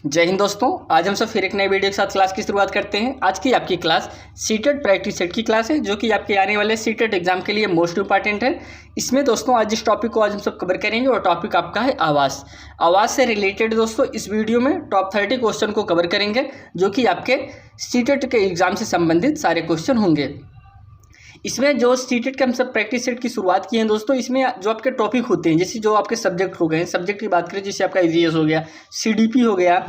जय हिंद दोस्तों। आज हम सब फिर एक नए वीडियो के साथ क्लास की शुरुआत करते हैं। आज की आपकी क्लास सीटेट प्रैक्टिस सेट की क्लास है, जो कि आपके आने वाले सीटेट एग्जाम के लिए मोस्ट इंपॉर्टेंट है। इसमें दोस्तों आज जिस टॉपिक को आज हम सब कवर करेंगे वो टॉपिक आपका है आवास। आवास से रिलेटेड दोस्तों इस वीडियो में टॉप 30 क्वेश्चन को कवर करेंगे, जो कि आपके सीटेट के एग्जाम से संबंधित सारे क्वेश्चन होंगे। इसमें जो सीटेट के हम सब प्रैक्टिस सेट की शुरुआत की है दोस्तों, इसमें जो आपके टॉपिक होते हैं, जैसे जो आपके सब्जेक्ट हो गए, सब्जेक्ट की बात करें जैसे आपका ईवीएस हो गया, सीडीपी हो गया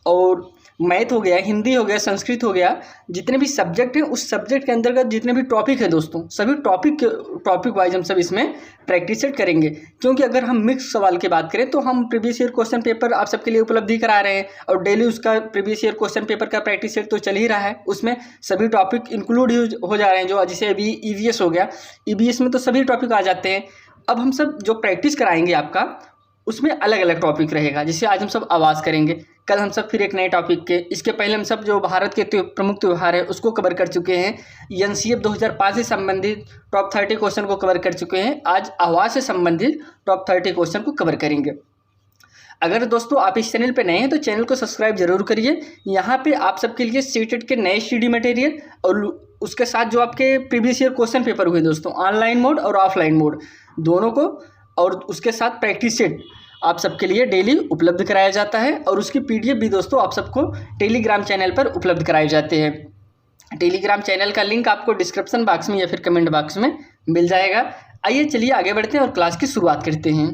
और मैथ हो गया, हिंदी हो गया, संस्कृत हो गया, जितने भी सब्जेक्ट हैं उस सब्जेक्ट के अंतर्गत जितने भी टॉपिक है दोस्तों, सभी टॉपिक वाइज हम सब इसमें प्रैक्टिस सेट करेंगे। क्योंकि अगर हम मिक्स सवाल की बात करें तो हम प्रीवियस ईयर क्वेश्चन पेपर आप सबके लिए उपलब्धि करा रहे हैं और डेली उसका प्रीवियस ईयर क्वेश्चन पेपर का प्रैक्टिस सेट तो चल ही रहा है। उसमें सभी टॉपिक इंक्लूड हो जा रहे हैं। जो जैसे अभी ईवीएस हो गया, ईवीएस में तो सभी टॉपिक आ जाते हैं। अब हम सब जो प्रैक्टिस कराएंगे आपका, उसमें अलग अलग टॉपिक रहेगा। जैसे आज हम सब आवाज़ करेंगे, कल हम सब फिर एक नए टॉपिक के, इसके पहले हम सब जो भारत के प्रमुख त्यौहार है उसको कवर कर चुके हैं। एनसीएफ 2005 से संबंधित टॉप 30 क्वेश्चन को कवर कर चुके हैं। आज आवाज़ से संबंधित टॉप 30 क्वेश्चन को कवर करेंगे। अगर दोस्तों आप इस चैनल पे नए हैं तो चैनल को सब्सक्राइब जरूर करिए। यहाँ पे आप सबके लिए सीटेट के नए स्टडी मटेरियल और उसके साथ जो आपके प्रीवियस ईयर क्वेश्चन पेपर हुए दोस्तों, ऑनलाइन मोड और ऑफलाइन मोड दोनों को, और उसके साथ प्रैक्टिस सेट आप सबके लिए डेली उपलब्ध कराया जाता है। और उसकी पीडीएफ भी दोस्तों आप सबको टेलीग्राम चैनल पर उपलब्ध कराए जाते हैं। टेलीग्राम चैनल का लिंक आपको डिस्क्रिप्शन बॉक्स में या फिर कमेंट बॉक्स में मिल जाएगा। आइए चलिए आगे बढ़ते हैं और क्लास की शुरुआत करते हैं।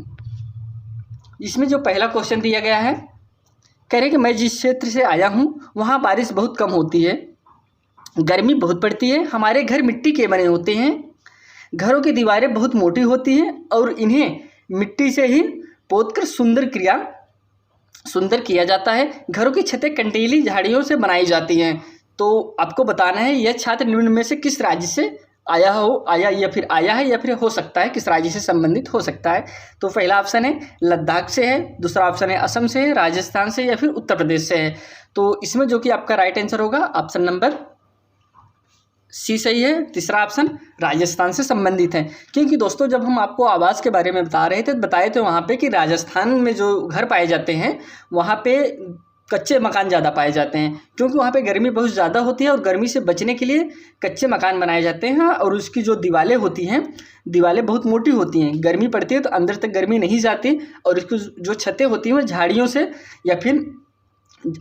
इसमें जो पहला क्वेश्चन दिया गया है, कह रहे कि मैं जिस क्षेत्र से आया हूँ वहाँ बारिश बहुत कम होती है, गर्मी बहुत पड़ती है, हमारे घर मिट्टी के बने होते हैं, घरों की दीवारें बहुत मोटी होती हैं और इन्हें मिट्टी से ही पोतकर सुंदर किया जाता है। घरों की छतें कंटीली झाड़ियों से बनाई जाती हैं। तो आपको बताना है यह छात्र निम्न में से किस राज्य से आया है या फिर हो सकता है किस राज्य से संबंधित हो सकता है। तो पहला ऑप्शन है लद्दाख से है, दूसरा ऑप्शन है असम से है, राजस्थान से या फिर उत्तर प्रदेश से है। तो इसमें जो कि आपका राइट आंसर होगा ऑप्शन नंबर सी सही है। तीसरा ऑप्शन राजस्थान से संबंधित है। क्योंकि दोस्तों जब हम आपको आवास के बारे में बताए थे वहाँ पे कि राजस्थान में जो घर पाए जाते हैं वहाँ पे कच्चे मकान ज़्यादा पाए जाते हैं, क्योंकि वहाँ पे गर्मी बहुत ज़्यादा होती है और गर्मी से बचने के लिए कच्चे मकान बनाए जाते हैं। और उसकी जो दीवारें होती हैं, दीवारें बहुत मोटी होती हैं, गर्मी पड़ती है तो अंदर तक गर्मी नहीं जाती। और इसकी जो छतें होती हैं वो झाड़ियों से या फिर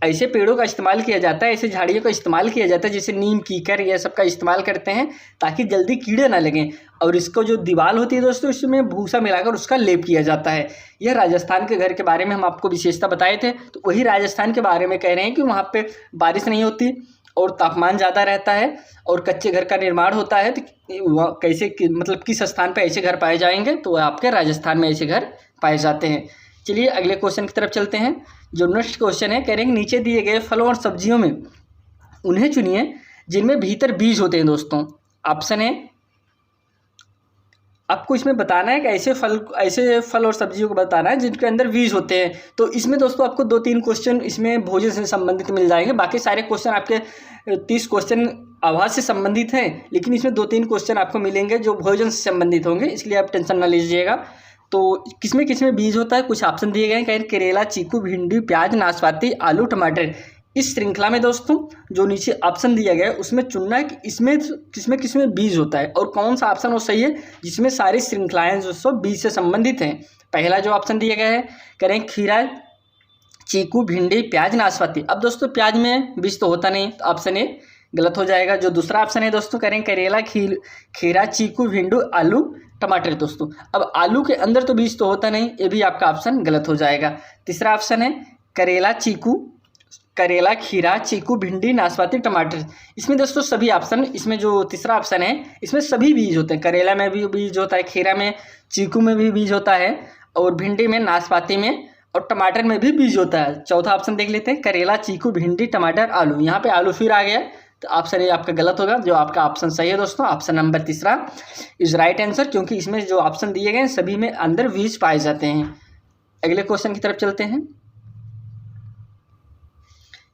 ऐसे पेड़ों का इस्तेमाल किया जाता है, ऐसे झाड़ियों का इस्तेमाल किया जाता है जैसे नीम, कीकर, यह सब का इस्तेमाल करते हैं ताकि जल्दी कीड़े ना लगें। और इसको जो दीवार होती है दोस्तों, इसमें भूसा मिलाकर उसका लेप किया जाता है। यह राजस्थान के घर के बारे में हम आपको विशेषता बताए थे। तो वही राजस्थान के बारे में कह रहे हैं कि वहाँ पे बारिश नहीं होती और तापमान ज़्यादा रहता है और कच्चे घर का निर्माण होता है। तो वह कैसे मतलब किस स्थान पर ऐसे घर पाए जाएंगे, तो आपके राजस्थान में ऐसे घर पाए जाते हैं। चलिए अगले क्वेश्चन की तरफ चलते हैं। जो नेक्स्ट क्वेश्चन है, कह रहे हैं नीचे दिए गए फलों और सब्जियों में उन्हें चुनिए जिनमें भीतर बीज होते हैं दोस्तों। ऑप्शन है, आपको इसमें बताना है कि ऐसे फल और सब्जियों को बताना है जिनके अंदर बीज होते हैं। तो इसमें दोस्तों आपको 2-3 क्वेश्चन इसमें भोजन से संबंधित मिल जाएंगे। बाकी सारे क्वेश्चन आपके 30 क्वेश्चन आवाज़ से संबंधित हैं, लेकिन इसमें 2-3 क्वेश्चन आपको मिलेंगे जो भोजन से संबंधित होंगे, इसलिए आप टेंशन ना लीजिएगा। तो किसमें बीज होता है, कुछ ऑप्शन दिए गए हैं। कहीं करेला, चीकू, भिंडी, प्याज, नाशपाती, आलू, टमाटर। इस श्रृंखला में दोस्तों जो नीचे ऑप्शन दिया गया है उसमें चुनना है कि इसमें किसमें बीज होता है और कौन सा ऑप्शन वो सही है जिसमें सारी श्रृंखलाएं दोस्तों बीज से संबंधित हैं। पहला जो ऑप्शन दिया गया है, करें खीरा, चीकू, भिंडी, प्याज, नाशपाती। अब दोस्तों प्याज में बीज तो होता नहीं, तो ऑप्शन ए गलत हो जाएगा। जो दूसरा ऑप्शन है दोस्तों, करें करेला, खीरा, चीकू, भिंडी, आलू, टमाटर दोस्तों। अब आलू के अंदर तो बीज तो होता नहीं, ये भी आपका ऑप्शन गलत हो जाएगा। तीसरा ऑप्शन है करेला, खीरा, चीकू, भिंडी, नाशपाती, टमाटर। इसमें दोस्तों सभी ऑप्शन, इसमें जो तीसरा ऑप्शन है इसमें सभी बीज होते हैं। करेला में भी बीज होता है, खीरा में, चीकू में भी बीज होता है और भिंडी में, नाशपाती में और टमाटर में भी बीज होता है। चौथा ऑप्शन देख लेते हैं, करेला, चीकू, भिंडी, टमाटर, आलू। यहाँ पे आलू फिर आ गया, तो ऑप्शन ये आपका गलत होगा। जो आपका ऑप्शन सही है दोस्तों, ऑप्शन नंबर तीसरा इज राइट आंसर, क्योंकि इसमें जो ऑप्शन दिए गए हैं सभी में अंदर बीज पाए जाते हैं। अगले क्वेश्चन की तरफ चलते हैं।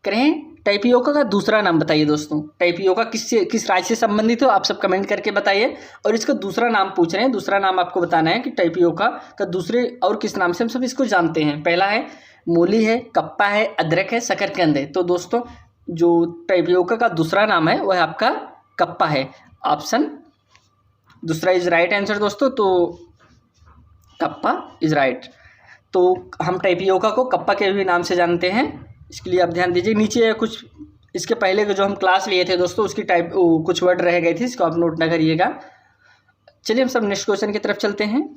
करें टाइपियोका का दूसरा नाम बताइए दोस्तों। टाइपियोका किस राज्य से संबंधित हो, आप सब कमेंट करके बताइए। और इसका दूसरा नाम पूछ रहे हैं, दूसरा नाम आपको बताना है कि टाइपियोका का दूसरे और किस नाम से हम सब इसको जानते हैं। पहला है मूली है, कप्पा है, अदरक है, शकरकंद है। तो दोस्तों जो टैपियोका का दूसरा नाम है वह आपका कप्पा है। ऑप्शन दूसरा इज राइट आंसर दोस्तों। तो कप्पा इज राइट। तो हम टैपियोका को कप्पा के भी नाम से जानते हैं, इसके लिए आप ध्यान दीजिए। नीचे कुछ इसके पहले के जो हम क्लास लिए थे दोस्तों उसकी कुछ वर्ड रह गए थे, इसको आप नोट ना करिएगा। चलिए हम सब नेक्स्ट क्वेश्चन की तरफ चलते हैं।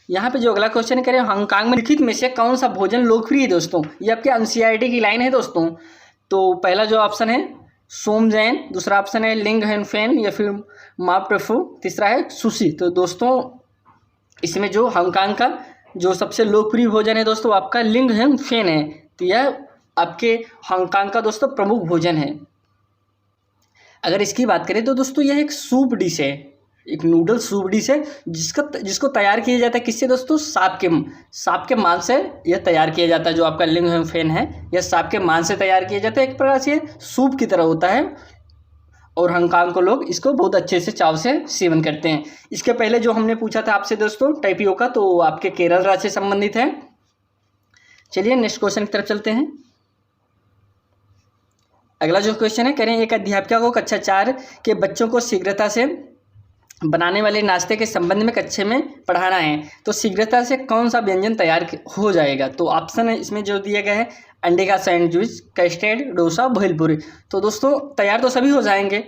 यहाँ पे जो अगला क्वेश्चन करें, हांगकांग में निम्नलिखित में से कौन सा भोजन लोकप्रिय है दोस्तों। ये आपके एनसीईआरटी की लाइन है दोस्तों। तो पहला जो ऑप्शन है सोमजैन, दूसरा ऑप्शन है लिंग हैन फेन या फिर माप्रफू, तीसरा है सुशी। तो दोस्तों इसमें जो हांगकांग का जो सबसे लोकप्रिय भोजन है दोस्तों आपका लिंग हैन फेन है। तो यह आपके हांगकांग का दोस्तों प्रमुख भोजन है। अगर इसकी बात करें तो दोस्तों यह एक सूप डिश है, एक नूडल सूप डिश है जिसको तैयार किया जाता है किससे दोस्तों, सांप के मांस से यह तैयार किया जाता है। जो आपका लिंग हैन फेन है यह सांप के मांस से तैयार किया जाता है, एक प्रकार से सूप की तरह होता है और हांगकांग को लोग इसको बहुत अच्छे से चाव से सेवन करते हैं। इसके पहले जो हमने पूछा था आपसे दोस्तों टैपियोका, तो आपके केरल राज्य से संबंधित है। चलिए नेक्स्ट क्वेश्चन की तरफ चलते हैं। अगला जो क्वेश्चन है, कह रहे हैं एक अध्यापिका को कक्षा 4 के बच्चों को शीघ्रता से बनाने वाले नाश्ते के संबंध में कक्षा में पढ़ाना है। तो शीघ्रता से कौन सा व्यंजन तैयार हो जाएगा। तो ऑप्शन है इसमें जो दिया गया है अंडे का सैंडविच, कस्टर्ड, डोसा, भेलपुरी। तो दोस्तों तैयार तो सभी हो जाएंगे,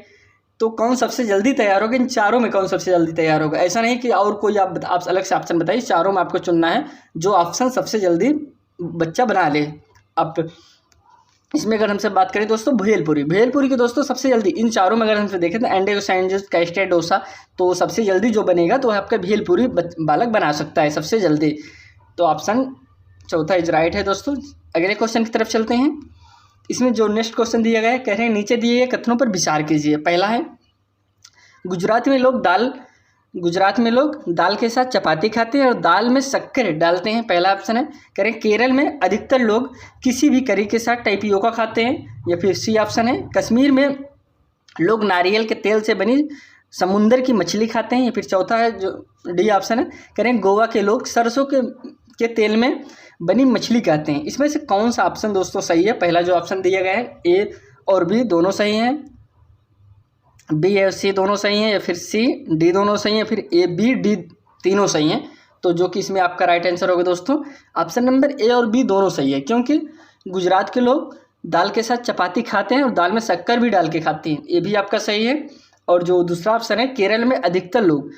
तो कौन सबसे जल्दी तैयार होगा, इन चारों में कौन सबसे जल्दी तैयार होगा। ऐसा नहीं कि और कोई आप अलग से ऑप्शन बताइए, चारों में आपको चुनना है जो ऑप्शन सबसे जल्दी बच्चा बना ले। अब इसमें अगर हमसे बात करें दोस्तों भेलपुरी के दोस्तों सबसे जल्दी इन चारों में अगर हमसे देखें तो अंडे का सैंडविच, कस्टर्ड, डोसा, तो सबसे जल्दी जो बनेगा तो आपका भेलपुरी बालक बना सकता है सबसे जल्दी। तो ऑप्शन चौथा इज राइट है दोस्तों। अगले क्वेश्चन की तरफ चलते हैं। इसमें जो नेक्स्ट क्वेश्चन दिया गया है, कह रहे हैं नीचे दिए गए कथनों पर विचार कीजिए। पहला है गुजरात में लोग दाल के साथ चपाती खाते हैं और दाल में शक्कर डालते हैं। पहला ऑप्शन है। कह रहे हैं केरल में अधिकतर लोग किसी भी करी के साथ टैपियोका खाते हैं, या फिर सी ऑप्शन है कश्मीर में लोग नारियल के तेल से बनी समुंदर की मछली खाते हैं, या फिर चौथा है जो डी ऑप्शन है, कह रहे हैं गोवा के लोग सरसों के तेल में बनी मछली खाते हैं। इसमें से कौन सा ऑप्शन दोस्तों सही है। पहला जो ऑप्शन दिया गया है ए और बी दोनों सही हैं, बी और सी दोनों सही हैं, या फिर सी डी दोनों सही हैं, फिर ए बी डी तीनों सही हैं। तो जो कि इसमें आपका राइट आंसर होगा दोस्तों ऑप्शन नंबर ए और बी दोनों सही है, क्योंकि गुजरात के लोग दाल के साथ चपाती खाते हैं और दाल में शक्कर भी डाल के खाते हैं, ये भी आपका सही है। और जो दूसरा ऑप्शन है केरल में अधिकतर लोग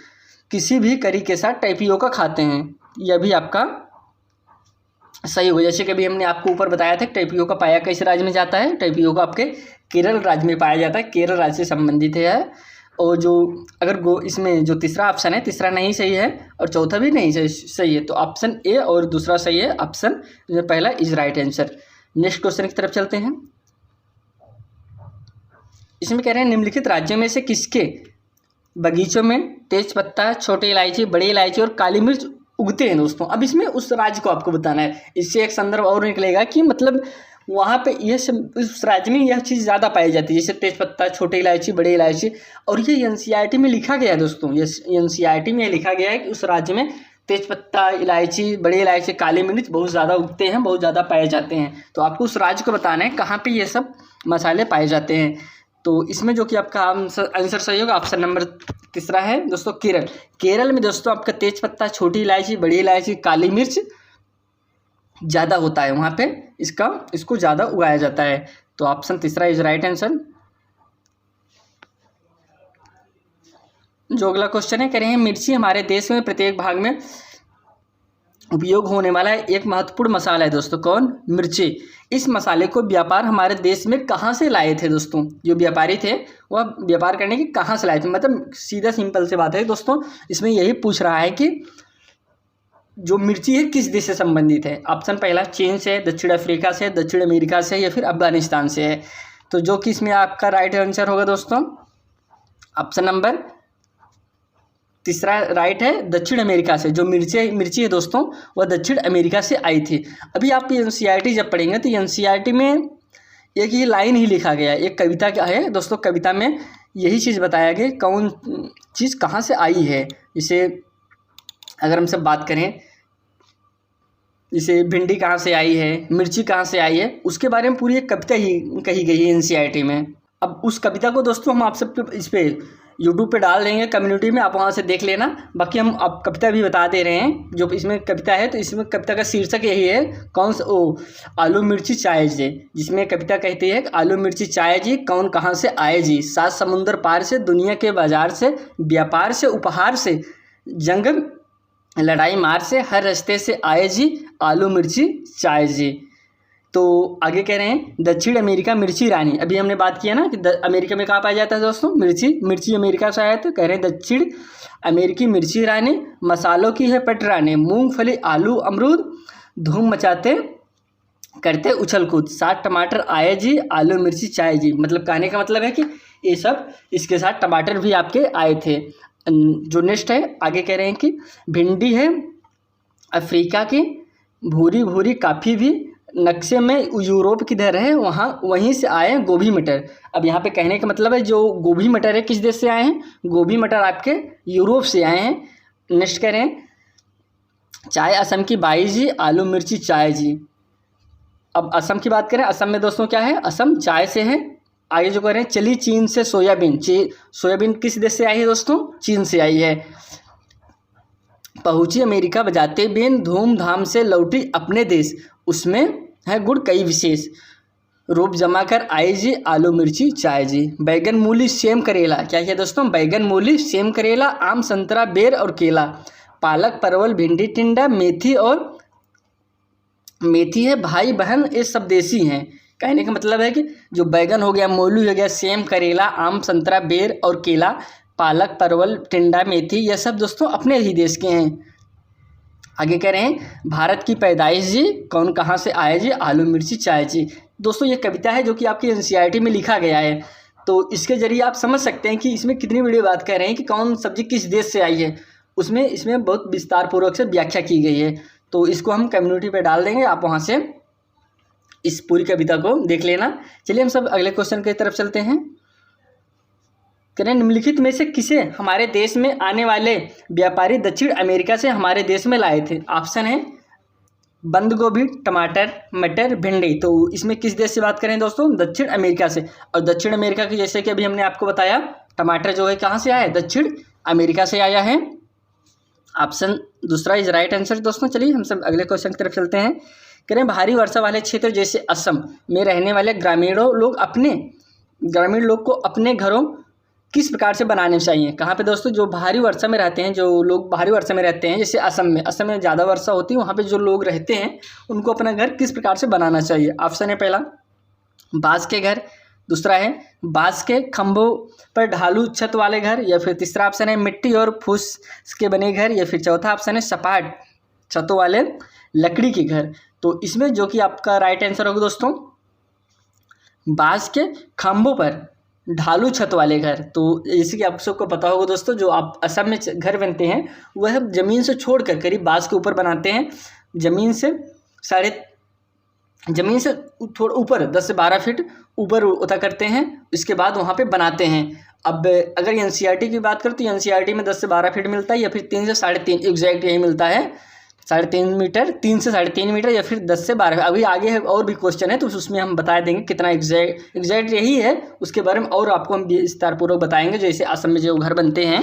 किसी भी करी के साथ टैपियोका खाते हैं, यह भी आपका सही हो। जैसे कि अभी हमने आपको ऊपर बताया था टैपियोका पाया किस राज्य में जाता है, टैपियोका आपके केरल राज्य में पाया जाता है, केरल राज्य से संबंधित है। और जो अगर इसमें जो तीसरा ऑप्शन है, तीसरा नहीं सही है और चौथा भी नहीं सही है, तो ऑप्शन ए और दूसरा सही है, ऑप्शन पहला is right answer. Next question की तरफ चलते हैं। इसमें कह रहे हैं निम्नलिखित राज्यों में से किसके बगीचों में तेज पत्ता, छोटी इलायची, बड़ी इलायची और काली मिर्च उगते हैं दोस्तों। अब इसमें उस राज्य को आपको बताना है, इससे एक संदर्भ और निकलेगा कि मतलब वहाँ पे ये उस राज्य में यह चीज़ ज़्यादा पाई जाती है, जैसे तेज़पत्ता, छोटी इलायची, बड़ी इलायची। और ये एनसीईआरटी में लिखा गया है दोस्तों, ये एनसीईआरटी में लिखा गया है कि उस राज्य में तेज़पत्ता, इलायची, बड़ी इलायची, काली मिर्च बहुत ज़्यादा उगते हैं, बहुत ज़्यादा पाए जाते हैं। तो आपको उस राज्य को बताना है कहाँ पर ये सब मसाले पाए जाते हैं। तो इसमें जो कि आपका आंसर सही होगा ऑप्शन नंबर तीसरा है दोस्तों केरल। केरल में दोस्तों आपका तेज़पत्ता, छोटी इलायची, बड़ी इलायची, काली मिर्च ज़्यादा होता है, वहाँ पे इसको ज़्यादा उगाया जाता है। तो ऑप्शन तीसरा इज राइट आंसर। जो अगला क्वेश्चन है, कह रहे हैं मिर्ची हमारे देश में प्रत्येक भाग में उपयोग होने वाला एक महत्वपूर्ण मसाला है दोस्तों। कौन? मिर्ची। इस मसाले को व्यापार हमारे देश में कहाँ से लाए थे दोस्तों? जो व्यापारी थे वह व्यापार करने की कहाँ से लाए थे, मतलब सीधा सिंपल से बात है दोस्तों, इसमें यही पूछ रहा है कि जो मिर्ची है किस देश से संबंधित है। ऑप्शन पहला चीन से, दक्षिण अफ्रीका से, दक्षिण अमेरिका से, या फिर अफगानिस्तान से है। तो जो कि इसमें आपका राइट आंसर होगा दोस्तों ऑप्शन नंबर तीसरा राइट है, दक्षिण अमेरिका से। जो मिर्ची है दोस्तों वह दक्षिण अमेरिका से आई थी। अभी आप एनसीईआरटी जब पढ़ेंगे तो एनसीईआरटी में एक ही लाइन ही लिखा गया है, एक कविता क्या है दोस्तों, कविता में यही चीज़ बताया गया कौन चीज़ कहाँ से आई है। इसे अगर हमसे बात करें जैसे भिंडी कहाँ से आई है, मिर्ची कहाँ से आई है, उसके बारे में पूरी एक कविता ही कही गई है एनसीईआरटी में। अब उस कविता को दोस्तों हम आप सब पे इस पे यूट्यूब पे डाल देंगे कम्युनिटी में, आप वहाँ से देख लेना। बाकी हम अब कविता भी बता दे रहे हैं जो इसमें कविता है। तो इसमें कविता का शीर्षक यही है, कौन सा आलू मिर्ची चाय जी, जिसमें कविता कहती है आलू मिर्ची चाय जी कौन कहाँ से आए जी, 7 समुंदर पार से, दुनिया के बाजार से, व्यापार से, उपहार से, जंग लड़ाई मार से, हर रास्ते से आए जी, आलू मिर्ची चाय जी। तो आगे कह रहे हैं दक्षिण अमेरिका मिर्ची रानी। अभी हमने बात किया ना कि अमेरिका में कहाँ पाया जाता है दोस्तों, मिर्ची अमेरिका से आया। तो कह रहे हैं दक्षिण अमेरिकी मिर्ची रानी, मसालों की है पटरानी, मूंगफली आलू अमरूद, धूम मचाते करते उछल कूद, 7 टमाटर आए जी, आलू मिर्ची चाय जी। मतलब कहने का मतलब है कि ये सब इसके साथ टमाटर भी आपके आए थे। जो नेक्स्ट है आगे कह रहे हैं कि भिंडी है अफ्रीका की, भूरी भूरी काफ़ी भी, नक्शे में यूरोप किधर है वहाँ वहीं से आए हैं गोभी मटर। अब यहाँ पे कहने का मतलब है जो गोभी मटर है किस देश से आए हैं, गोभी मटर आपके यूरोप से आए हैं। नेक्स्ट कह रहे हैं चाय असम की बाई जी, आलू मिर्ची चाय जी। अब असम की बात करें, असम में दोस्तों क्या है, असम चाय से है। आगे जो कह रहे हैं चली चीन से सोयाबीन, सोयाबीन किस देश से आई है दोस्तों, चीन से आई है। पहुँची अमेरिका बजाते बीन, धूमधाम से लौटी अपने देश, उसमें है गुड़ कई विशेष, रूप जमा कर आई जी, आलू मिर्ची चाय जी। बैगन मूली सेम करेला, क्या है दोस्तों, बैगन मूली सेम करेला, आम संतरा बेर और केला, पालक परवल भिंडी टिंडा, मेथी है भाई बहन ये सब देसी हैं। कहने का मतलब है कि जो बैगन हो गया, मूली हो गया, सेम करेला, आम संतरा बेर और केला, पालक परवल टिंडा मेथी, यह सब दोस्तों अपने ही देश के हैं। आगे कह रहे हैं भारत की पैदाइश जी, कौन कहाँ से आए जी, आलू मिर्ची चाय जी। दोस्तों ये कविता है जो कि आपकी एनसीईआरटी में लिखा गया है। तो इसके जरिए आप समझ सकते हैं कि इसमें कितनी बड़ी बात कर रहे हैं कि कौन सब्जी किस देश से आई है, उसमें इसमें बहुत विस्तार पूर्वक से व्याख्या की गई है। तो इसको हम कम्युनिटी पे डाल देंगे, आप वहाँ से इस पूरी कविता को देख लेना। चलिए हम सब अगले क्वेश्चन की तरफ चलते हैं। कह रहे हैं निम्नलिखित में से किसे हमारे देश में आने वाले व्यापारी दक्षिण अमेरिका से हमारे देश में लाए थे। ऑप्शन है बंद गोभी, टमाटर, मटर, भिंडी। तो इसमें किस देश से बात करें दोस्तों, दक्षिण अमेरिका से। और दक्षिण अमेरिका की जैसे कि अभी हमने आपको बताया टमाटर जो है कहाँ से आया है, दक्षिण अमेरिका से आया है। ऑप्शन दूसरा इज राइट आंसर दोस्तों। चलिए हम सब अगले क्वेश्चन की तरफ चलते हैं। कह रहे हैं भारी वर्षा वाले क्षेत्र जैसे असम में रहने वाले ग्रामीण लोग को अपने घरों किस प्रकार से बनाने चाहिए। कहाँ पे दोस्तों, जो भारी वर्षा में रहते हैं, जो लोग भारी वर्षा में रहते हैं, जैसे असम में ज़्यादा वर्षा होती है, वहाँ पे जो लोग रहते हैं उनको अपना घर किस प्रकार से बनाना चाहिए। ऑप्शन है पहला बाँस के घर, दूसरा है बाँस के खंभों पर ढालू छत वाले घर, या फिर तीसरा ऑप्शन है मिट्टी और फूस के बने घर, या फिर चौथा ऑप्शन है सपाट छतों वाले लकड़ी के घर। तो इसमें जो कि आपका राइट आंसर होगा दोस्तों बाँस के खंभों पर ढालू छत वाले घर। तो जैसे कि आप सबको पता होगा दोस्तों, जो आप असम में घर बनते हैं वह ज़मीन से छोड़कर करीब बाँस के ऊपर बनाते हैं, ज़मीन से थोड़ा ऊपर 10 से 12 फीट ऊपर उठा करते हैं, इसके बाद वहाँ पे बनाते हैं। अब अगर एनसीईआरटी की बात करें तो एनसीईआरटी में 10 से 12 फीट मिलता है, या फिर 3 से 3.5 एग्जैक्ट यही मिलता है, 3.5 मीटर, 3 से 3.5 मीटर, या फिर 10 से 12। अभी आगे है और भी क्वेश्चन है तो उसमें हम बता देंगे कितना एग्जैक्ट यही है, उसके बारे में और आपको हम विस्तारपूर्वक बताएंगे जैसे असम में जो घर बनते हैं।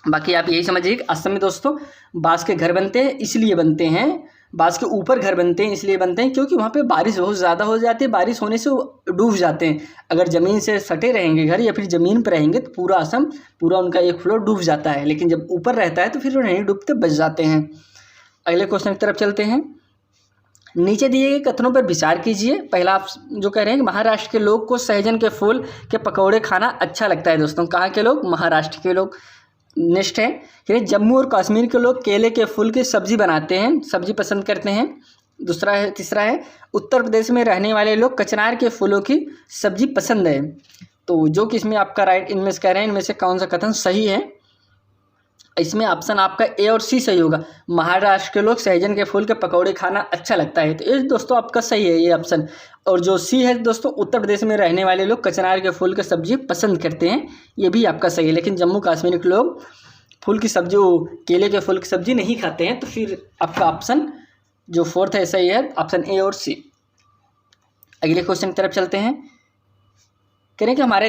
बाकी आप यही समझिए कि असम में दोस्तों बाँस के घर बनते हैं, इसलिए बनते हैं, बाँस के ऊपर घर बनते हैं इसलिए बनते हैं क्योंकि वहाँ पे बारिश बहुत ज़्यादा हो जाती है, बारिश होने से वो डूब जाते हैं। अगर ज़मीन से सटे रहेंगे घर या फिर ज़मीन पर रहेंगे तो पूरा असम, पूरा उनका एक फ्लोर डूब जाता है, लेकिन जब ऊपर रहता है तो फिर वो नहीं डूबते, बच जाते हैं। अगले क्वेश्चन की तरफ चलते हैं। नीचे दिए गए कथनों पर विचार कीजिए। पहला आप जो कह रहे हैं महाराष्ट्र के लोग को सहजन के फूल के पकौड़े खाना अच्छा लगता है। दोस्तों कहाँ के लोग, महाराष्ट्र के लोग। नेक्स्ट है कि जम्मू और कश्मीर के लोग केले के फूल की सब्जी बनाते हैं, सब्जी पसंद करते हैं। तीसरा है उत्तर प्रदेश में रहने वाले लोग कचनार के फूलों की सब्जी पसंद है। तो जो कि इसमें आपका राइट, इनमें से कह रहे हैं इनमें से कौन सा कथन सही है। इसमें ऑप्शन आपका ए और सी सही होगा, महाराष्ट्र के लोग सहजन के फूल के पकौड़े खाना अच्छा लगता है। तो ये दोस्तों आपका सही है ये ऑप्शन। और जो सी है दोस्तों उत्तर प्रदेश में रहने वाले लोग कचनार के फूल की सब्जी पसंद करते हैं, ये भी आपका सही है। लेकिन जम्मू कश्मीर के लोग फूल की सब्जी, केले के फूल की सब्जी नहीं खाते हैं, तो फिर आपका ऑप्शन जो फोर्थ है सही है ऑप्शन ए और सी। अगले क्वेश्चन की तरफ चलते हैं। कह रहे हैं कि हमारे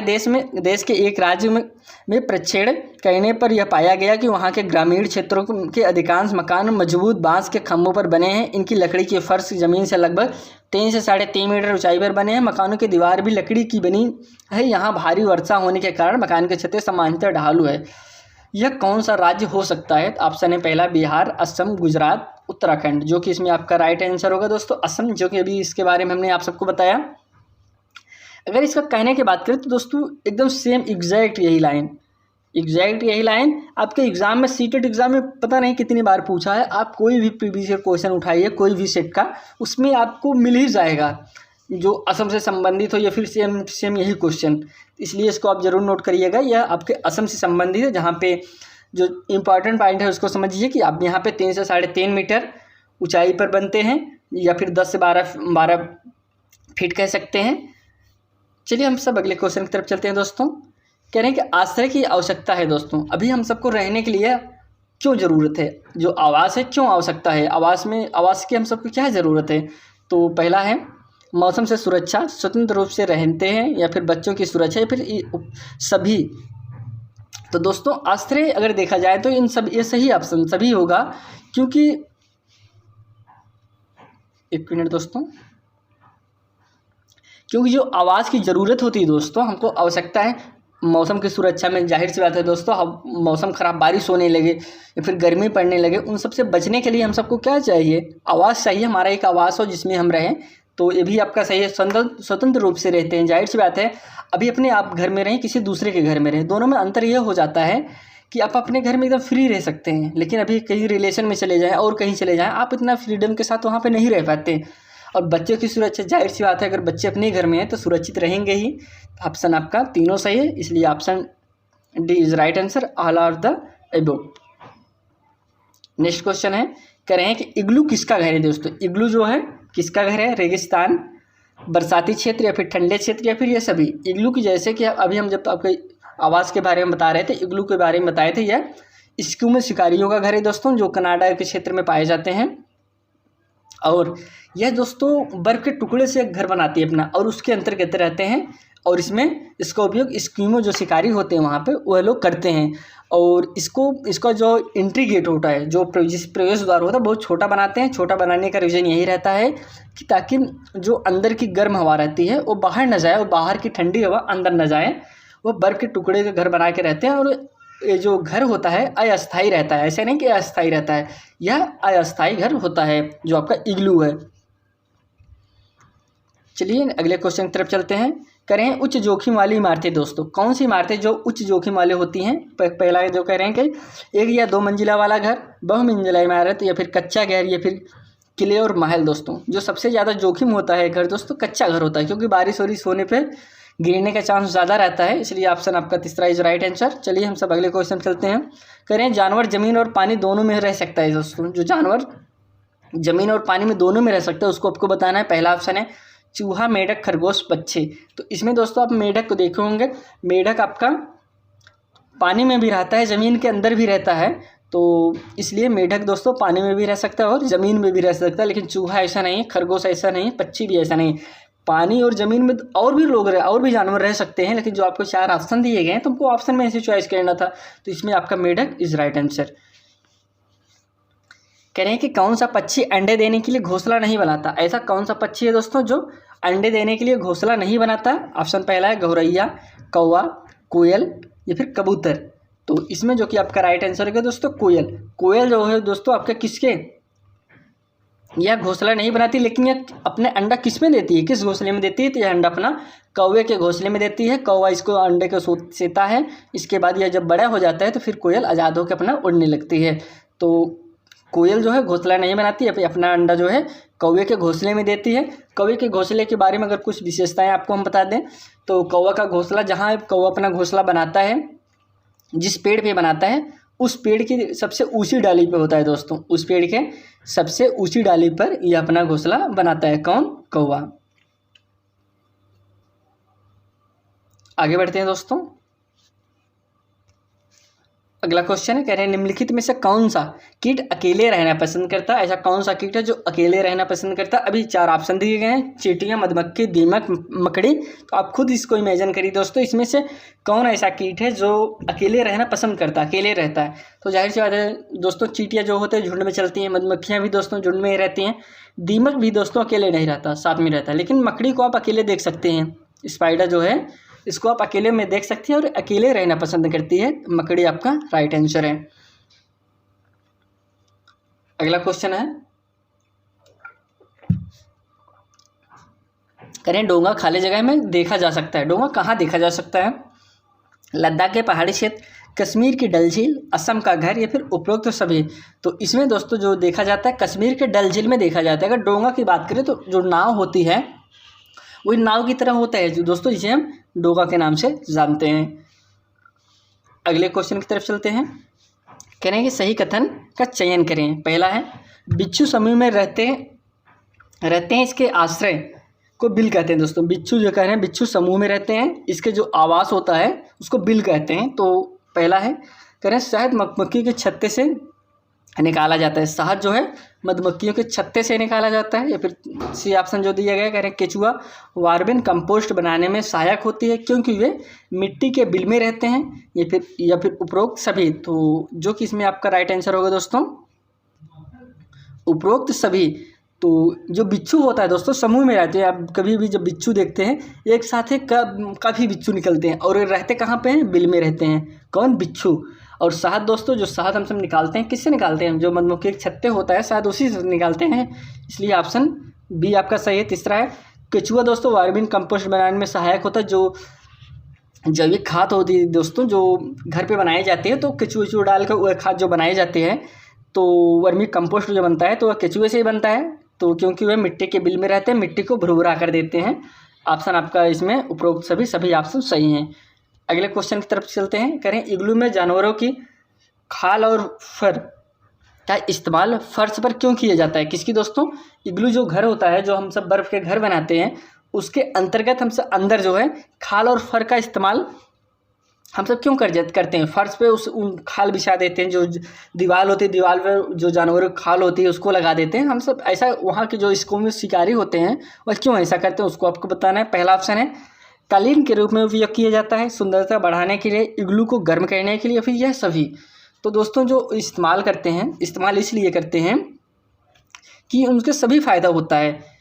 देश के एक राज्य में प्रक्षेपण करने पर यह पाया गया कि वहाँ के ग्रामीण क्षेत्रों के अधिकांश मकान मजबूत बांस के खंभों पर बने हैं। इनकी लकड़ी के फर्श जमीन से लगभग 3 से 3.5 मीटर ऊंचाई पर बने हैं। मकानों की दीवार भी लकड़ी की बनी है। यहाँ भारी वर्षा होने के कारण मकान की छतें सामान्यतः ढालू है। यह कौन सा राज्य हो सकता है? ऑप्शन है पहला बिहार, असम, गुजरात, उत्तराखंड, जो कि इसमें आपका राइट आंसर होगा दोस्तों असम, जो कि अभी इसके बारे में हमने आप सबको बताया। अगर इसका कहने की बात करें तो दोस्तों एकदम सेम एग्जैक्ट यही लाइन आपके एग्जाम में, सीटेट एग्जाम में पता नहीं कितनी बार पूछा है। आप कोई भी प्रीवियस क्वेश्चन उठाइए कोई भी सेट का, उसमें आपको मिल ही जाएगा जो असम से संबंधित हो या फिर सेम यही क्वेश्चन। इसलिए इसको आप जरूर नोट करिएगा, यह आपके असम से संबंधित है। जहाँ पे जो इम्पॉर्टेंट पॉइंट है उसको समझिए कि आप यहाँ पे 3 से 3.5 मीटर ऊंचाई पर बनते हैं या फिर 10 से 12 फीट कह सकते हैं। चलिए हम सब अगले क्वेश्चन की तरफ चलते हैं दोस्तों। कह रहे हैं कि आश्रय की आवश्यकता है दोस्तों। अभी हम सबको रहने के लिए क्यों ज़रूरत है? जो आवास है क्यों आवश्यकता है? आवास की हम सबको क्या ज़रूरत है? तो पहला है मौसम से सुरक्षा, स्वतंत्र रूप से रहते हैं, या फिर बच्चों की सुरक्षा, या फिर सभी। तो दोस्तों आश्रय अगर देखा जाए तो इन सब ये सही ऑप्शन सभी होगा, क्योंकि एक मिनट दोस्तों, क्योंकि जो आवास की ज़रूरत होती है दोस्तों, हमको आवश्यकता है मौसम की सुरक्षा में। जाहिर सी बात है दोस्तों, अब मौसम ख़राब, बारिश होने लगे या फिर गर्मी पड़ने लगे, उन सब से बचने के लिए हम सबको क्या चाहिए? आवास चाहिए। हमारा एक आवास हो जिसमें हम रहें। तो ये भी आपका सही है, स्वतंत्र रूप से रहते हैं। जाहिर सी बात है, अभी अपने आप घर में रहें किसी दूसरे के घर में रहें, दोनों में अंतर यह हो जाता है कि आप अपने घर में एकदम फ्री रह सकते हैं, लेकिन अभी कहीं रिलेशन में चले जाएँ और कहीं चले जाएँ, आप इतना फ्रीडम के साथ वहाँ पर नहीं रह पाते। और बच्चों की सुरक्षा, जाहिर सी बात है अगर बच्चे अपने घर में हैं तो सुरक्षित रहेंगे ही। ऑप्शन आपका तीनों सही है, इसलिए option d is right answer, all are the above. Next question है, कह रहे हैं कि इग्लू किसका घर है दोस्तों? इग्लू जो है किसका घर है? रेगिस्तान, बरसाती क्षेत्र, या फिर ठंडे क्षेत्र, या फिर ये सभी। इग्लू की जैसे कि अभी हम जब आपके आवास के बारे में बता रहे थे, इग्लू के बारे में बताए थे, यह स्क्यूमो शिकारियों का घर है दोस्तों, जो कनाडा के क्षेत्र में पाए जाते हैं। और यह दोस्तों बर्फ़ के टुकड़े से एक घर बनाती है अपना, और उसके अंतर्गत रहते हैं। और इसका उपयोग स्क्यूमो जो शिकारी होते हैं वहाँ पे वह लोग करते हैं। और इसका जो एंट्री गेट होता है, जो प्रवेश द्वार होता है, बहुत छोटा बनाते हैं। छोटा बनाने का रीज़न यही रहता है कि ताकि जो अंदर की गर्म हवा रहती है वो बाहर न जाए और बाहर की ठंडी हवा अंदर न जाए। वो बर्फ़ के टुकड़े के घर बना के रहते हैं, और ये जो घर होता है अस्थायी रहता है। ऐसे नहीं कि अस्थायी रहता है, यह अस्थायी घर होता है जो आपका इग्लू है। चलिए अगले क्वेश्चन की तरफ चलते हैं। करें उच्च जोखिम वाली इमारतें दोस्तों। कौन सी इमारतें जो उच्च जोखिम वाले होती हैं? पहला जो कह रहे हैं कि 1 या 2 मंजिला वाला घर, बहुमंजिला इमारत, या फिर कच्चा घर, या फिर किले और महल। दोस्तों जो सबसे ज़्यादा जोखिम होता है घर दोस्तों कच्चा घर होता है, क्योंकि बारिश वारिश होने पर गिरने का चांस ज़्यादा रहता है। इसलिए ऑप्शन आपका तीसरा इज राइट आंसर। चलिए हम सब अगले क्वेश्चन चलते हैं। करें जानवर ज़मीन और पानी दोनों में रह सकता है दोस्तों। जो जानवर ज़मीन और पानी में दोनों में रह सकता है उसको आपको बताना है। पहला ऑप्शन है चूहा, मेढक, खरगोश, पक्षी। तो इसमें दोस्तों आप मेढक को देखे होंगे। मेढक आपका पानी में भी रहता है, ज़मीन के अंदर भी रहता है, तो इसलिए मेढक दोस्तों पानी में भी रह सकता है और ज़मीन में भी रह सकता है। लेकिन चूहा ऐसा नहीं है, खरगोश ऐसा नहीं, पक्षी भी ऐसा नहीं। पानी और ज़मीन में और भी जानवर रह सकते हैं, लेकिन जो आपको 4 ऑप्शन दिए गए हैं तुमको ऑप्शन में ऐसे चॉइस करना था। तो इसमें आपका मेढक इज राइट आंसर। कह रहे हैं कि कौन सा पक्षी अंडे देने के लिए घोंसला नहीं बनाता? ऐसा कौन सा पक्षी है दोस्तों जो अंडे देने के लिए घोंसला नहीं बनाता? ऑप्शन पहला है गौरैया, कौवा, कोयल, या फिर कबूतर। तो इसमें जो कि आपका राइट आंसर है दोस्तों कोयल। कोयल जो है दोस्तों आपका किसके, यह घोंसला नहीं बनाती, लेकिन यह अपने अंडा किस में देती है, किस घोंसले में देती है? तो यह अंडा अपना कौवे के घोंसले में देती है। कौवा इसको अंडे को सेता है। इसके बाद यह जब बड़ा हो जाता है तो फिर कोयल आज़ाद होकर अपना उड़ने लगती है। तो कोयल जो है घोंसला नहीं बनाती है, अपना अंडा जो है कौवे के घोंसले में देती है। कौवे के घोंसले के बारे में अगर कुछ विशेषताएं आपको हम बता दें तो कौवा का घोंसला, जहाँ कौवा अपना घोंसला बनाता है, जिस पेड़ पे बनाता है उस पेड़ की सबसे ऊंची डाली पे होता है दोस्तों। उस पेड़ के सबसे ऊंची डाली पर यह अपना घोंसला बनाता है। कौन? कौवा। आगे बढ़ते हैं दोस्तों। अगला क्वेश्चन है, कह रहे हैं निम्नलिखित में से कौन सा कीट अकेले रहना पसंद करता है। ऐसा कौन सा कीट है जो अकेले रहना पसंद करता है। अभी 4 ऑप्शन दिए गए हैं, चींटियां, मधुमक्खी, दीमक, मकड़ी। तो आप खुद इसको इमेजिन करिए दोस्तों, इसमें से कौन ऐसा कीट है जो अकेले रहना पसंद करता है, अकेले रहता है। तो जाहिर सी बात है दोस्तों, चींटियां जो होते हैं झुंड में चलती हैं, मधुमक्खियाँ भी दोस्तों झुंड में ही रहती हैं, दीमक भी दोस्तों अकेले नहीं रहता, साथ में रहता है। लेकिन मकड़ी को आप अकेले देख सकते हैं, स्पाइडर जो है इसको आप अकेले में देख सकते हैं और अकेले रहना पसंद करती है। मकड़ी आपका राइट आंसर है। अगला क्वेश्चन है, करें डोंगा खाली जगह में देखा जा सकता है। डोंगा कहाँ देखा जा सकता है? लद्दाख के पहाड़ी क्षेत्र, कश्मीर की डल झील, असम का घर, या फिर उपरोक्त तो सभी। तो इसमें दोस्तों जो देखा जाता है कश्मीर के डल झील में देखा जाता है। अगर डोंगा की बात करें तो जो नाव होती है वही नाव की तरह होता है जो दोस्तों, जिसे हम डोंगा के नाम से जानते हैं। अगले क्वेश्चन की तरफ चलते हैं। कह रहे हैं कि सही कथन का चयन करें। पहला है, बिच्छू समूह में रहते हैं, इसके आश्रय को बिल कहते हैं। दोस्तों बिच्छू जो कह रहे हैं, बिच्छू समूह में रहते हैं, इसके जो आवास होता है उसको बिल कहते हैं। तो पहला है, कह रहे हैं शहद मधुमक्खी के छत्ते से निकाला जाता है। शहद जो है मधुमक्खियों के छत्ते से निकाला जाता है। या फिर सी ऑप्शन जो दिया गया है, कह रहे हैं केचुआ वार्बिन कंपोस्ट बनाने में सहायक होती है क्योंकि वे मिट्टी के बिल में रहते हैं। या फिर उपरोक्त सभी। तो जो कि इसमें आपका राइट आंसर होगा दोस्तों उपरोक्त सभी। तो जो बिच्छू होता है दोस्तों समूह में रहते हैं। आप कभी भी जब बिच्छू देखते हैं एक साथ ही काफ़ी बिच्छू निकलते हैं और रहते कहाँ पे हैं? बिल में रहते हैं। कौन? बिच्छू। और शहद दोस्तों, जो शहद हम सब निकालते हैं किससे निकालते हैं? जो मधुमक्खी के छत्ते होता है शहद उसी से निकालते हैं, इसलिए ऑप्शन बी आपका सही है। तीसरा है, केचुआ दोस्तों वार्बिन कंपोस्ट बनाने में सहायक होता है। जो जैविक खाद होती है दोस्तों जो घर पे बनाए जाते हैं, तो केचुआ डाल कर वह खाद जो बनाए जाते हैं, तो वर्मी कंपोस्ट जो बनता है तो वह केचुए से ही बनता है। तो क्योंकि वह मिट्टी के बिल में रहते हैं, मिट्टी को भुरभुरा कर देते हैं। ऑप्शन आपका इसमें उपरोक्त सभी ऑप्शन सही हैं। अगले क्वेश्चन की तरफ चलते हैं। करें इग्लू में जानवरों की खाल और फर का इस्तेमाल फर्श पर क्यों किया जाता है? किसकी दोस्तों? इग्लू जो घर होता है, जो हम सब बर्फ़ के घर बनाते हैं, उसके अंतर्गत हम सब अंदर जो है खाल और फर का इस्तेमाल हम सब क्यों करते हैं? फर्श पे उन खाल बिछा देते हैं। जो दीवार होती है, दीवार पर जो जानवरों की खाल होती है उसको लगा देते हैं हम सब। ऐसा वहाँ के जो इसको में शिकारी होते हैं वह क्यों ऐसा करते हैं उसको आपको बताना है। पहला ऑप्शन है, कालीन के रूप में उपयोग किया जाता है, सुंदरता बढ़ाने के लिए, इग्लू को गर्म करने के लिए, या फिर यह सभी। तो दोस्तों जो इस्तेमाल करते हैं, इस्तेमाल इसलिए करते हैं कि उनके सभी फ़ायदा होता है।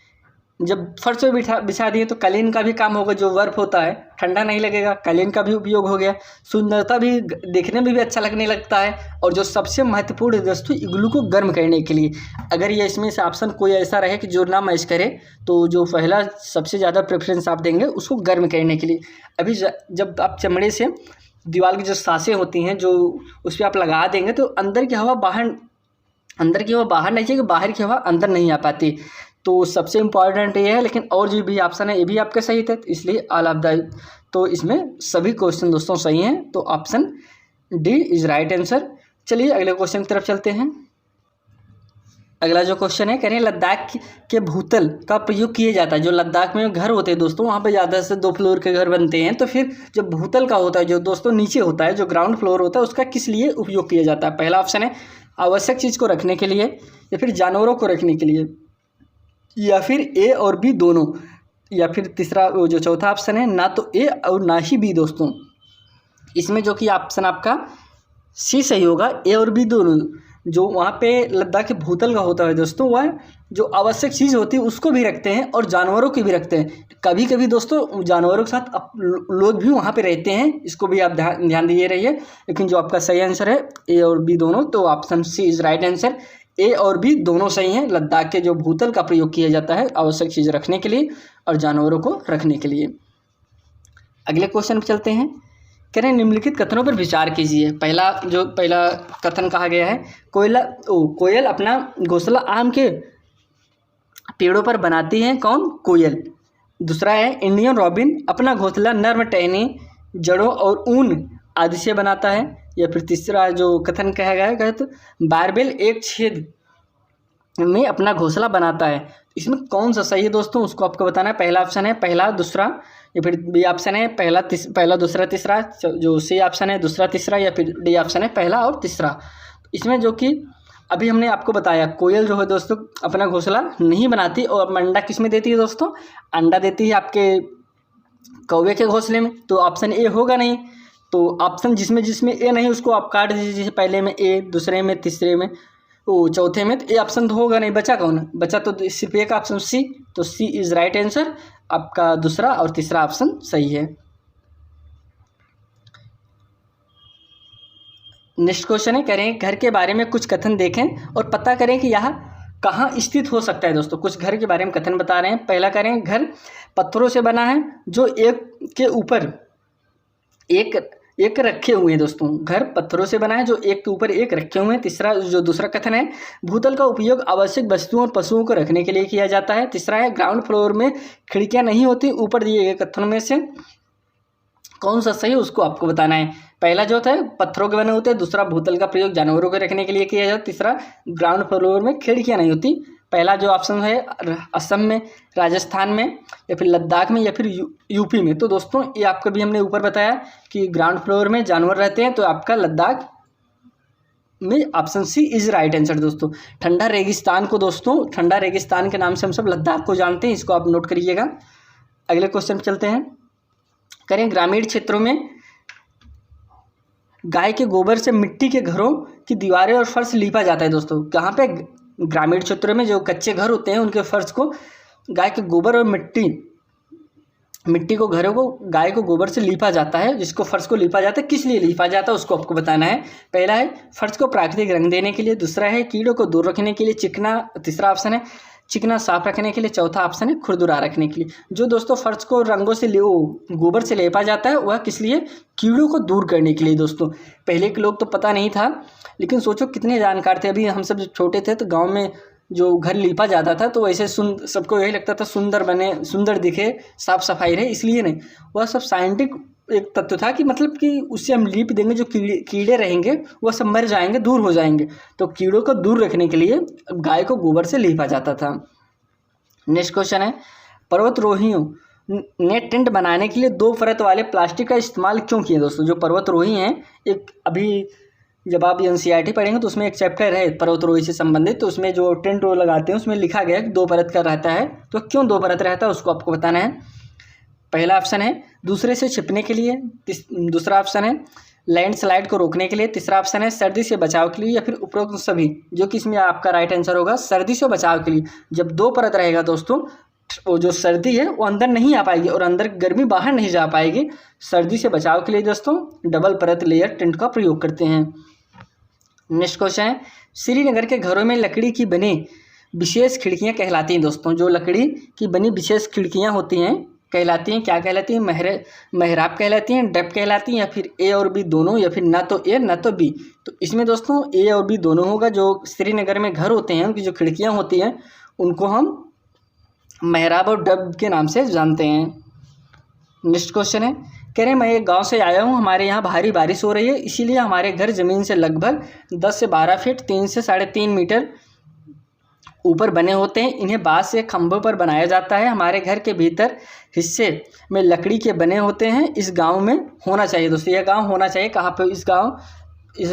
जब फर्श पे बिछा दिए तो कालीन का भी काम होगा, जो बर्फ होता है ठंडा नहीं लगेगा, कालीन का भी उपयोग हो गया, सुंदरता भी देखने में भी अच्छा लगने लगता है, और जो सबसे महत्वपूर्ण है दोस्तों इग्लू को गर्म करने के लिए। अगर ये इसमें से ऑप्शन कोई ऐसा रहे कि जो ना मैच करे, तो जो पहला सबसे ज़्यादा प्रेफरेंस आप देंगे उसको गर्म करने के लिए। अभी जब आप चमड़े से दीवार की जो सांसें होती हैं जो उस पर आप लगा देंगे तो अंदर की हवा बाहर नहीं जाएगी, बाहर की हवा अंदर नहीं आ पाती। तो सबसे इम्पॉर्टेंट ये है। लेकिन और जो भी ऑप्शन है ये भी आपके सही थे, इसलिए ऑल ऑफ द। तो इसमें सभी क्वेश्चन दोस्तों सही हैं, तो option d is right answer. चलिए अगले क्वेश्चन की तरफ चलते हैं। अगला जो क्वेश्चन है, कह रहे हैं लद्दाख के भूतल का प्रयोग किया जाता है। जो लद्दाख में घर होते हैं दोस्तों, वहाँ पे ज़्यादा से 2 फ्लोर के घर बनते हैं। तो फिर जो भूतल का होता है, जो दोस्तों नीचे होता है, जो ग्राउंड फ्लोर होता है, उसका किस लिए उपयोग किया जाता है? पहला ऑप्शन है आवश्यक चीज़ को रखने के लिए, या फिर जानवरों को रखने के लिए, या फिर ए और बी दोनों, या फिर तीसरा जो चौथा ऑप्शन है ना तो ए और ना ही बी। दोस्तों इसमें जो कि ऑप्शन आपका सी सही होगा, ए और बी दोनों। जो वहाँ पे लद्दाख के भूतल का होता है दोस्तों, वह जो आवश्यक चीज़ होती है उसको भी रखते हैं और जानवरों की भी रखते हैं। कभी कभी दोस्तों जानवरों के साथ लोग भी वहाँ पे रहते हैं, इसको भी आप ध्यान दिए रहिए। लेकिन जो आपका सही आंसर है ए और बी दोनों, तो option C is right answer. A और बी दोनों सही हैं। लद्दाख के जो भूतल का प्रयोग किया जाता है आवश्यक चीज़ रखने के लिए और जानवरों को रखने के लिए। अगले क्वेश्चन पर चलते हैं। कह रहे हैं निम्नलिखित कथनों पर विचार कीजिए। पहला कथन कहा गया है, कोयल अपना घोंसला आम के पेड़ों पर बनाती है। कौन? कोयल। दूसरा है, इंडियन रॉबिन अपना घोंसला नर्म टहनी, जड़ों और ऊन आदि से बनाता है। या फिर तीसरा जो कथन कहा गया है, तो बारबेल एक छेद में अपना घोंसला बनाता है। इसमें कौन सा सही है दोस्तों, उसको आपको बताना है। पहला ऑप्शन है पहला दूसरा, या फिर बी ऑप्शन है पहला दूसरा तीसरा, जो सी ऑप्शन है दूसरा तीसरा, या फिर डी ऑप्शन है पहला और तीसरा। इसमें जो कि अभी हमने आपको बताया, कोयल जो है दोस्तों अपना घोंसला नहीं बनाती, और अंडा किस में देती है दोस्तों, अंडा देती है आपके कौवे के घोंसले में, तो ऑप्शन ए होगा नहीं। तो ऑप्शन जिसमें ए नहीं उसको आप काट दीजिए, जैसे पहले में ए, दूसरे में, तीसरे में, वो चौथे में, तो ए ऑप्शन तो होगा नहीं, बचा कौन, बचा तो सिर्फ एक ऑप्शन सी, तो सी इज़ राइट आंसर। आपका दूसरा और तीसरा ऑप्शन सही है। नेक्स्ट क्वेश्चन है, करें घर के बारे में कुछ कथन देखें और पता करें कि यह कहाँ स्थित हो सकता है। दोस्तों कुछ घर के बारे में कथन बता रहे हैं। पहला करें, घर पत्थरों से बना है जो एक के ऊपर एक रखे हुए हैं। दोस्तों घर पत्थरों से बना है जो एक के ऊपर एक रखे हुए हैं। तीसरा जो दूसरा कथन है, भूतल का उपयोग आवश्यक वस्तुओं और पशुओं को रखने के लिए किया जाता है। तीसरा है, ग्राउंड फ्लोर में खिड़कियां नहीं होती। ऊपर दिए गए कथनों में से कौन सा सही है उसको आपको बताना है। पहला जो होता है पत्थरों के बने होते हैं, दूसरा भूतल का प्रयोग जानवरों को रखने के लिए किया जाता है, तीसरा ग्राउंड फ्लोर में खिड़कियां नहीं होती। पहला जो ऑप्शन है असम में, राजस्थान में, या फिर लद्दाख में, या फिर यूपी में। तो दोस्तों ये आपको भी हमने ऊपर बताया कि ग्राउंड फ्लोर में जानवर रहते हैं, तो आपका लद्दाख में option c is right answer. दोस्तों ठंडा रेगिस्तान को, दोस्तों ठंडा रेगिस्तान के नाम से हम सब लद्दाख को जानते हैं, इसको आप नोट करिएगा। अगले क्वेश्चन पर चलते हैं। करें, ग्रामीण क्षेत्रों में गाय के गोबर से मिट्टी के घरों की दीवारें और फर्श लीपा जाता है। दोस्तों कहाँ पे, ग्रामीण क्षेत्रों में जो कच्चे घर होते हैं उनके फर्श को गाय के गोबर और मिट्टी को, घरों को गाय को गोबर से लीपा जाता है, जिसको फर्श को लीपा जाता है, किस लिए लीपा जाता है उसको आपको बताना है। पहला है फर्श को प्राकृतिक रंग देने के लिए, दूसरा है कीड़ों को दूर रखने के लिए, तीसरा ऑप्शन है चिकना साफ रखने के लिए, चौथा ऑप्शन है खुरदुरा रखने के लिए। जो दोस्तों फर्श को रंगों से गोबर से लेपा जाता है वह किस लिए, कीड़ों को दूर करने के लिए। दोस्तों पहले के लोग तो पता नहीं था, लेकिन सोचो कितने जानकार थे। अभी हम सब जब छोटे थे तो गांव में जो घर लीपा जाता था तो वैसे सबको यही लगता था सुंदर बने, सुंदर दिखे, साफ सफाई रहे, इसलिए नहीं, वह सब साइंटिफिक एक तत्व था कि मतलब कि उससे हम लीप देंगे, जो कीड़े रहेंगे वह सब मर जाएंगे, दूर हो जाएंगे। तो कीड़ों को दूर रखने के लिए गाय को गोबर से लीपा जाता था। नेक्स्ट क्वेश्चन है, पर्वतारोहियों ने टेंट बनाने के लिए 2 परत वाले प्लास्टिक का इस्तेमाल क्यों किया। दोस्तों जो पर्वतारोही हैं, एक अभी जब आप NCERT पढ़ेंगे तो उसमें एक चैप्टर है पर्वतारोही से संबंधित, तो उसमें जो टेंट वो लगाते हैं उसमें लिखा गया है कि 2 परत का रहता है। तो क्यों 2 परत रहता है उसको आपको बताना है। पहला ऑप्शन है दूसरे से छिपने के लिए, दूसरा ऑप्शन है लैंडस्लाइड को रोकने के लिए, तीसरा ऑप्शन है सर्दी से बचाव के लिए, या फिर उपरोक्त सभी, जो कि इसमें आपका राइट आंसर होगा सर्दी से बचाव के लिए। जब 2 परत रहेगा दोस्तों, वो जो सर्दी है वो अंदर नहीं आ पाएगी और अंदर गर्मी बाहर नहीं जा पाएगी। सर्दी से बचाव के लिए दोस्तों डबल परत लेयर टेंट का प्रयोग करते हैं। नेक्स्ट क्वेश्चन है, श्रीनगर के घरों में लकड़ी की बनी विशेष खिड़कियां कहलाती हैं। दोस्तों जो लकड़ी की बनी विशेष खिड़कियां होती हैं कहलाती हैं, क्या कहलाती हैं, मेहराब कहलाती हैं, डब कहलाती हैं, या फिर ए और बी दोनों, या फिर ना तो ए ना तो बी। तो इसमें दोस्तों ए और बी दोनों होगा। जो श्रीनगर में घर होते हैं उनकी जो खिड़कियां होती हैं उनको हम मेहराब और डब के नाम से जानते हैं। नेक्स्ट क्वेश्चन है, कह रहे हैं मैं एक गांव से आया हूं, हमारे यहाँ भारी बारिश हो रही है, इसीलिए हमारे घर ज़मीन से लगभग 10 से 12 फीट 3 से 3.5 मीटर ऊपर बने होते हैं। इन्हें बांस से खंभों पर बनाया जाता है। हमारे घर के भीतर हिस्से में लकड़ी के बने होते हैं। इस गांव में होना चाहिए। दोस्तों यह गांव होना चाहिए कहाँ पे, इस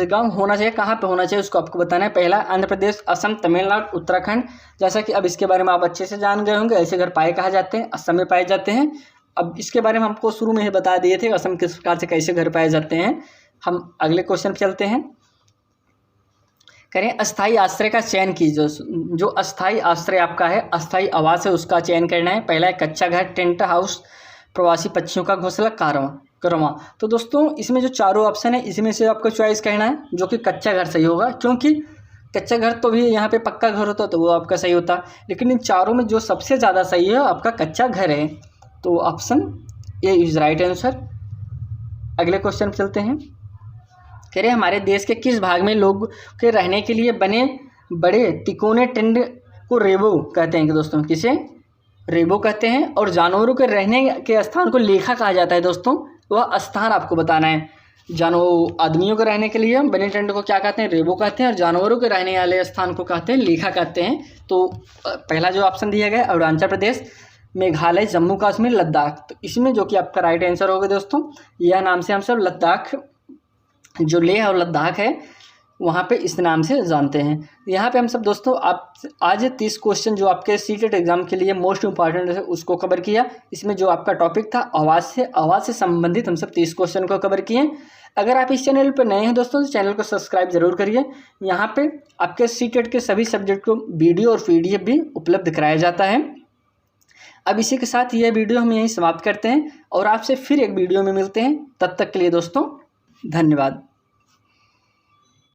गांव होना चाहिए कहाँ पे होना चाहिए उसको आपको बताना है। पहला आंध्र प्रदेश, असम, तमिलनाडु, उत्तराखंड। जैसा कि अब इसके बारे में आप अच्छे से जान गए होंगे, ऐसे घर पाए कहाँ जाते हैं, असम में पाए जाते हैं। अब इसके बारे में हमको शुरू में ही बता दिए थे असम किस प्रकार से कैसे घर पाए जाते हैं। हम अगले क्वेश्चन पर चलते हैं। करें, अस्थाई आश्रय का चयन कीजिए। जो अस्थाई आश्रय आपका है, अस्थाई आवास है, उसका चयन करना है। पहला है कच्चा घर, टेंट हाउस, प्रवासी पक्षियों का घोंसला, कारवां। तो दोस्तों इसमें जो चारों ऑप्शन है इसमें से आपको चॉइस करना है, जो कि कच्चा घर सही होगा, क्योंकि कच्चा घर तो भी यहाँ पे पक्का घर होता तो वो आपका सही होता, लेकिन इन चारों में जो सबसे ज़्यादा सही है आपका कच्चा घर है। तो option A is right answer. अगले क्वेश्चन पर चलते हैं। कह रहे हमारे देश के किस भाग में लोग के रहने के लिए बने बड़े तिकोने टेंट को रेबो कहते हैं। कि दोस्तों किसे रेबो कहते हैं। और जानवरों के रहने के स्थान को लेखा कहा जाता है। दोस्तों वह स्थान आपको बताना है। आदमियों के रहने के लिए बने टेंट को क्या कहते हैं, रेबो कहते हैं, और जानवरों के रहने वाले स्थान को कहते हैं लेखा कहते हैं। तो पहला जो ऑप्शन दिया गया अरुणाचल प्रदेश, मेघालय, जम्मू कश्मीर, लद्दाख। तो इसमें जो कि आपका राइट आंसर होगा दोस्तों, यह नाम से हम सब लद्दाख, जो लेह और लद्दाख है वहाँ पे इस नाम से जानते हैं। यहाँ पे हम सब दोस्तों आप आज 30 क्वेश्चन जो आपके सीटेट एग्जाम के लिए मोस्ट इंपॉर्टेंट है उसको कवर किया। इसमें जो आपका टॉपिक था आवाज़ से संबंधित हम सब 30 क्वेश्चन को कवर किए। अगर आप इस चैनल पर नए हैं दोस्तों तो चैनल को सब्सक्राइब जरूर करिए। यहाँ पे आपके सीटेट के सभी सब्जेक्ट को वीडियो और PDF भी उपलब्ध कराया जाता है। अब इसी के साथ यह वीडियो हम यहीं समाप्त करते हैं और आपसे फिर एक वीडियो में मिलते हैं। तब तक के लिए दोस्तों धन्यवाद।